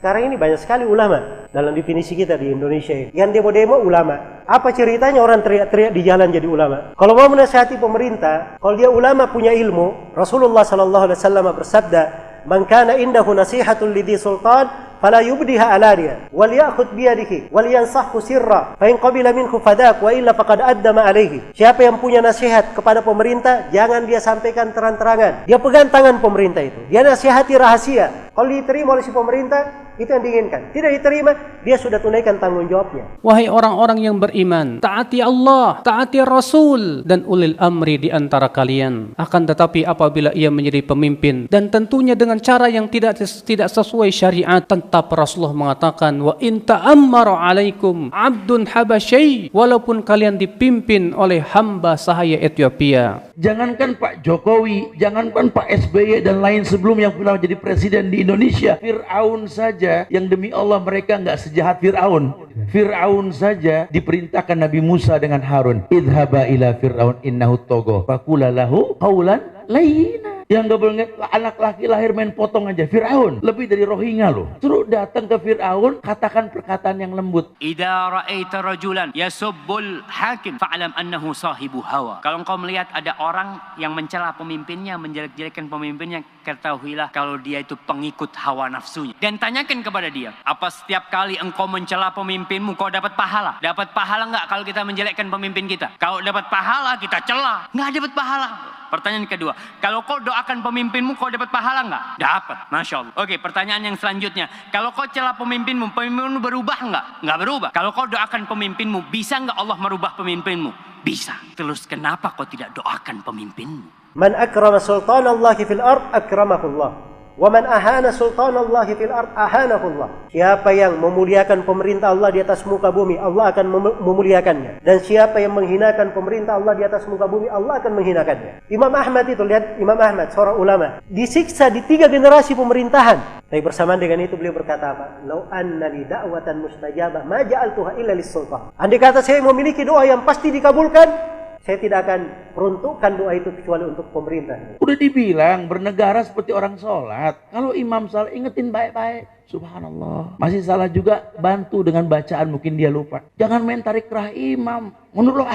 Sekarang ini banyak sekali ulama dalam definisi kita di Indonesia ini. Yang demo-demo ulama. Apa ceritanya orang teriak-teriak di jalan jadi ulama? Kalau mau menasihati pemerintah, kalau dia ulama punya ilmu, Rasulullah SAW bersabda, "Man kana indahu nasihatun lidhi sultan, fala yubdiha alaniya, wal ya'khudh biyadihi, wal yansahhu sirra, fa in qabila minhu fadak, wa illa faqad addama alaihi." Siapa yang punya nasihat kepada pemerintah, jangan dia sampaikan terang-terangan. Dia pegang tangan pemerintah itu. Dia nasihati rahasia. Kalau diterima oleh si pemerintah, itu yang diinginkan. Tidak diterima, dia sudah tunaikan tanggung jawabnya. Wahai orang-orang yang beriman, taati Allah, taati Rasul, dan ulil amri di antara kalian. Akan tetapi apabila ia menjadi pemimpin, dan tentunya dengan cara yang tidak sesuai syariat, tetap Rasulullah mengatakan, wa in ta'ammara alaikum abdun habasyai, walaupun kalian dipimpin oleh hamba sahaya Ethiopia. Jangankan Pak Jokowi, jangankan Pak SBY dan lain sebelum yang pernah jadi presiden di Indonesia, Fir'aun saja yang demi Allah mereka nggak sejahat Fir'aun. Fir'aun saja diperintahkan Nabi Musa dengan Harun, idhaba ila Fir'aun innahu togo faqula lahu qawlan layyina. Yang gak boleh anak laki lahir main potong aja. Fir'aun lebih dari Rohingya loh. Suruh datang ke Fir'aun, katakan perkataan yang lembut. Idza ra'aita rajulan yasubbul hakim fa'lam annahu sahibu hawa. Kalau engkau melihat ada orang yang mencela pemimpinnya, menjelek-jelekan pemimpinnya, ketahuilah kalau dia itu pengikut hawa nafsunya. Dan tanyakan kepada dia, apa setiap kali engkau mencela pemimpinmu kau dapat pahala? Dapat pahala enggak kalau kita menjelekkan pemimpin kita? Kalau dapat pahala kita cela, enggak dapat pahala. Pertanyaan kedua, kalau kau doakan pemimpinmu, kau dapat pahala enggak? Dapat, Masya Allah. Oke, pertanyaan yang selanjutnya, kalau kau celah pemimpinmu, pemimpinmu berubah enggak? Enggak berubah. Kalau kau doakan pemimpinmu, bisa enggak Allah merubah pemimpinmu? Bisa. Terus kenapa kau tidak doakan pemimpinmu? Man akrama sultanallahi fil ard akramahullah. Wa man ahana sultanallahi fil ard ahanahullah. Siapa yang memuliakan pemerintah Allah di atas muka bumi, Allah akan memuliakannya. Dan siapa yang menghinakan pemerintah Allah di atas muka bumi, Allah akan menghinakannya. Imam Ahmad itu, lihat Imam Ahmad, seorang ulama, disiksa di 3 generasi pemerintahan. Tapi bersamaan dengan itu beliau berkata apa? Lau anna li da'watan mustajabah ma ja'altuha illa lis-sultan. Andai kata saya memiliki doa yang pasti dikabulkan, saya tidak akan peruntukkan doa itu kecuali untuk pemerintah. Udah dibilang bernegara seperti orang sholat. Kalau imam salah ingetin baik-baik. Subhanallah. Masih salah juga, bantu dengan bacaan, mungkin dia lupa. Jangan main tarik kerah imam. Mundur loh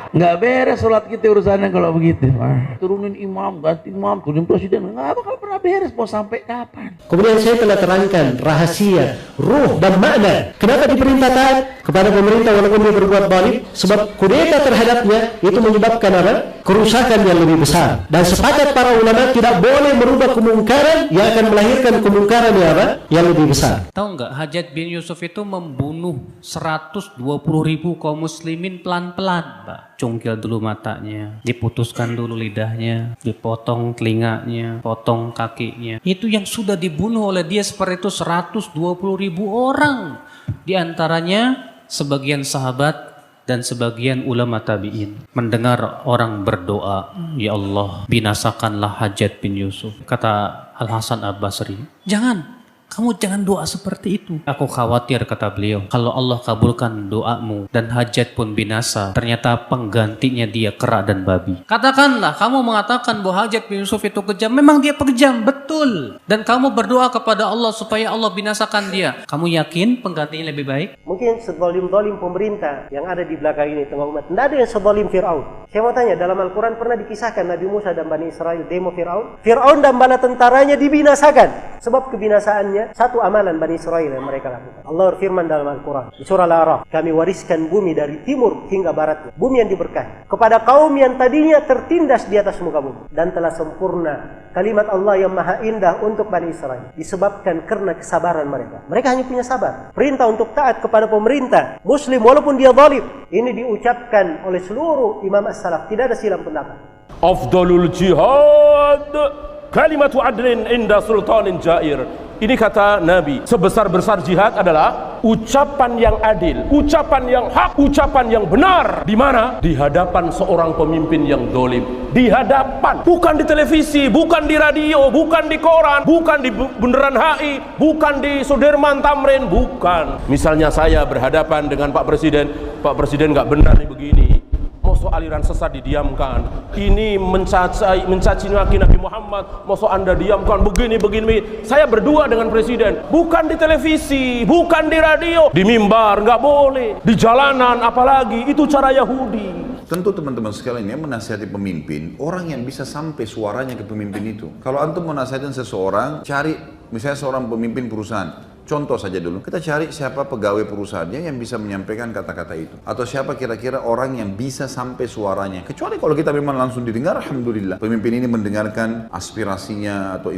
nggak beres sholat kita urusannya kalau begitu. Turunin imam, ganti imam, turunin presiden, nggak bakal pernah beres. Mau sampai kapan? Kemudian saya telah terangkan rahasia, ruh dan makna. Kenapa diperintah taat kepada pemerintah walaupun dia berbuat zalim? Sebab kudeta terhadapnya itu menyebabkan apa? Kerusakan yang lebih besar. Dan sepakat para ulama tidak boleh merubah kemungkaran yang akan melahirkan kemungkaran yang apa? Yang lebih besar. Tahu nggak, Hajjaj bin Yusuf itu membunuh 120.000 kaum muslimin pelan-pelan, Pak. Cungkil dulu matanya, diputuskan dulu lidahnya, dipotong telinganya, potong kakinya. Itu yang sudah dibunuh oleh dia seperti itu 120.000 orang. Di antaranya sebagian sahabat dan sebagian ulama tabi'in. Mendengar orang berdoa, ya Allah, binasakanlah Hajjaj bin Yusuf. Kata Al-Hasan Al-Basri, kamu jangan doa seperti itu. Aku khawatir, kata beliau, kalau Allah kabulkan doamu dan Hajjaj pun binasa, ternyata penggantinya dia kera dan babi. Katakanlah, kamu mengatakan bahwa Hajjaj bin Yusuf itu kejam. Memang dia kejam, betul. Dan kamu berdoa kepada Allah supaya Allah binasakan dia. Kamu yakin penggantinya lebih baik? Mungkin sezalim-zalim pemerintah yang ada di belakang ini tengah umat. Tidak ada yang sezalim Fir'aun. Saya mau tanya, dalam Al-Quran pernah dikisahkan Nabi Musa dan Bani Israel demo Fir'aun? Fir'aun dan bala tentaranya dibinasakan. Sebab kebinasaannya satu amalan Bani Israel yang mereka lakukan. Allah berfirman dalam Al-Quran di surah Al-A'raf, kami wariskan bumi dari timur hingga baratnya, bumi yang diberkahi, kepada kaum yang tadinya tertindas di atas muka bumi, dan telah sempurna kalimat Allah yang maha indah untuk Bani Israel disebabkan karena kesabaran mereka. Mereka hanya punya sabar. Perintah untuk taat kepada pemerintah muslim walaupun dia zalim, ini diucapkan oleh seluruh imam as-salaf, tidak ada silang pendapat. Afdalul jihad kalimatu adlin inda sultanin jair. Ini kata Nabi, sebesar-besar jihad adalah ucapan yang adil, ucapan yang hak, ucapan yang benar. Di mana? Di hadapan seorang pemimpin yang zalim. Di hadapan, bukan di televisi, bukan di radio, bukan di koran, bukan di Bundaran HI, bukan di Sudirman Tamrin, bukan. Misalnya saya berhadapan dengan Pak Presiden nggak benar nih begini. Mau Mosok aliran sesat didiamkan. Ini mencaci maki Nabi Muhammad, mosok Anda diamkan begini. Saya berdua dengan presiden, bukan di televisi, bukan di radio, di mimbar nggak boleh, di jalanan apalagi, itu cara Yahudi. Tentu teman-teman sekalian yang menasihati pemimpin, orang yang bisa sampai suaranya ke pemimpin itu. Kalau antum mau nasihatin seseorang, cari misalnya seorang pemimpin perusahaan. Contoh saja dulu, kita cari siapa pegawai perusahaannya yang bisa menyampaikan kata-kata itu. Atau siapa kira-kira orang yang bisa sampai suaranya. Kecuali kalau kita memang langsung didengar, alhamdulillah. Pemimpin ini mendengarkan aspirasinya atau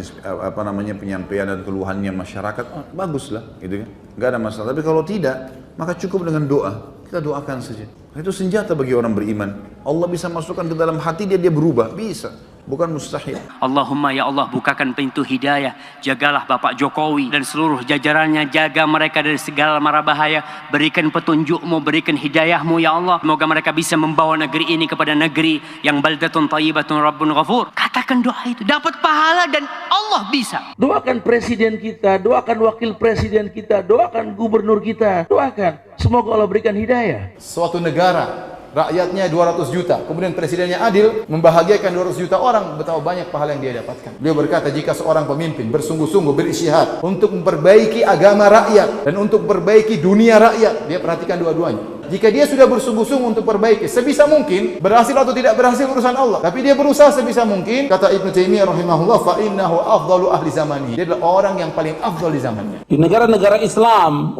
penyampaian dan keluhannya masyarakat, baguslah, gitu kan. Nggak ada masalah. Tapi kalau tidak, maka cukup dengan doa. Kita doakan saja. Itu senjata bagi orang beriman. Allah bisa masukkan ke dalam hati dia berubah, bisa. Bukan mustahil. Allahumma ya Allah, bukakan pintu hidayah. Jagalah Bapak Jokowi dan seluruh jajarannya. Jaga mereka dari segala mara bahaya. Berikan petunjukmu, berikan hidayahmu ya Allah. Semoga mereka bisa membawa negeri ini kepada negeri yang baldatun thayyibatun rabbun ghafur. Katakan doa itu, dapat pahala dan Allah bisa. Doakan presiden kita, doakan wakil presiden kita, doakan gubernur kita, doakan. Semoga Allah berikan hidayah. Suatu negara rakyatnya 200 juta, kemudian presidennya adil, membahagiakan 200 juta orang, betapa banyak pahala yang dia dapatkan. Beliau berkata, jika seorang pemimpin bersungguh-sungguh berisyihad untuk memperbaiki agama rakyat dan untuk memperbaiki dunia rakyat, dia perhatikan dua-duanya. Jika dia sudah bersungguh-sungguh untuk perbaiki, sebisa mungkin, berhasil atau tidak berhasil urusan Allah, tapi dia berusaha sebisa mungkin, kata Ibnu Taimiyah rahimahullah, fa innahu afdalu ahli zamani. Dia adalah orang yang paling afdal di zamannya. Di negara-negara Islam,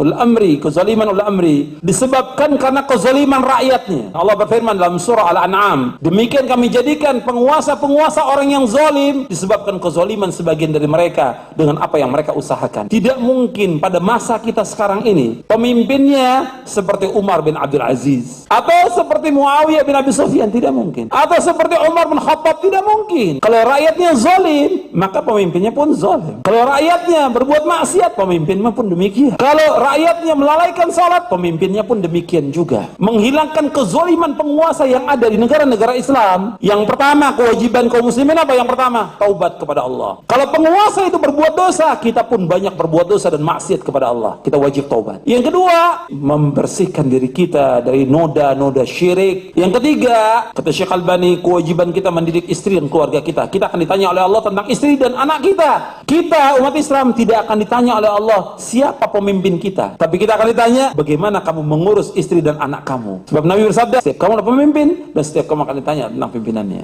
kezaliman ul amri disebabkan karena kezaliman rakyatnya. Allah berfirman dalam surah Al-An'am, demikian kami jadikan penguasa-penguasa orang yang zalim disebabkan kezaliman sebagian dari mereka dengan apa yang mereka usahakan. Tidak mungkin pada masa kita sekarang ini pemimpinnya seperti Umar bin Abdul Aziz atau seperti Muawiyah bin Abi Sufyan, tidak mungkin. Atau seperti Umar bin Khattab, tidak mungkin. Kalau rakyatnya zalim, maka pemimpinnya pun zalim. Kalau rakyatnya berbuat maksiat, pemimpinnya pun demikian. Kalau rakyatnya melalaikan salat, pemimpinnya pun demikian juga. Menghilangkan kezaliman penguasa yang ada di negara-negara Islam, yang pertama kewajiban kaum muslimin apa? Yang pertama, taubat kepada Allah. Kalau penguasa itu berbuat dosa, kita pun banyak berbuat dosa dan maksiat kepada Allah. Kita wajib taubat. Yang kedua, membersihkan diri kita dari noda-noda syirik. Yang ketiga, kata Syekh Albani, kewajiban kita mendidik istri dan keluarga kita. Kita akan ditanya oleh Allah tentang istri dan anak kita. Kita umat Islam tidak akan ditanya oleh Allah siapa pemimpin kita, tapi kita akan ditanya bagaimana kamu mengurus istri dan anak kamu. Sebab Nabi bersabda, setiap kamu adalah pemimpin dan setiap kamu akan ditanya tentang pimpinannya.